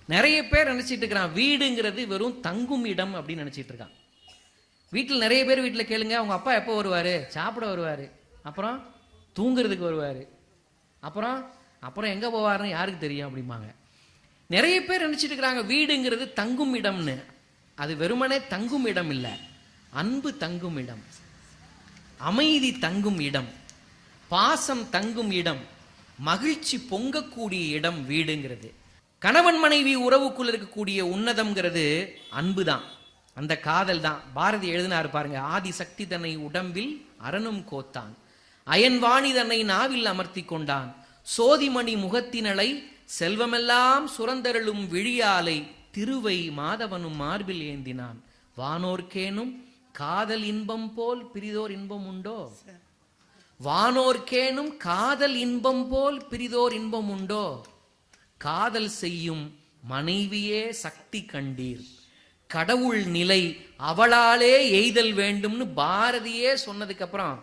நிறைய பேர் நினைச்சிட்டு இருக்கிறான் வீடுங்கிறது வெறும் தங்கும் இடம் அப்படின்னு நினைச்சிட்டு இருக்கான். வீட்டில் நிறைய பேர் வீட்டில் கேளுங்க, அவங்க அப்பா எப்போ வருவார்? சாப்பிட வருவார், அப்புறம் தூங்குறதுக்கு வருவார், அப்புறம் அப்புறம் எங்கே போவார்னு யாருக்கு தெரியும் அப்படிம்பாங்க. நிறைய பேர் நினைச்சிட்டு இருக்கிறாங்க வீடுங்கிறது தங்கும் இடம்னு. அது வெறுமனே தங்கும் இடம் இல்லை, அன்பு தங்கும் இடம், அமைதி தங்கும் இடம், பாசம் தங்கும் இடம், மகிழ்ச்சி பொங்கக்கூடிய இடம் வீடுங்கிறது. கணவன் மனைவி உறவுக்குள் இருக்கக்கூடிய உன்னதம்ங்கிறது அன்பு தான், அந்த காதல் தான். பாரதி எழுதினார் பாருங்க, ஆதி சக்தி தன்னை உடம்பில் அரணும் கோத்தான், அயன்வாணி தன்னை நாவில் அமர்த்தி கொண்டான், சோதிமணி முகத்தினளை செல்வமெல்லாம் சுரந்தருளும் விழியாலை திருவை மாதவனும் மார்பில் ஏந்தினான், வானோர்க்கேனும் காதல் இன்பம் போல் பிரிதோர் இன்பம் உண்டோ? வானோர்க்கேனும் காதல் இன்பம் போல் பிரிதோர் இன்பம் உண்டோ? காதல் செய்யும் மனைவியே சக்தி கண்டீர், கடவுள் நிலை அவளாலே எய்தல் வேண்டும்னு பாரதியே சொன்னதுக்கு அப்புறம்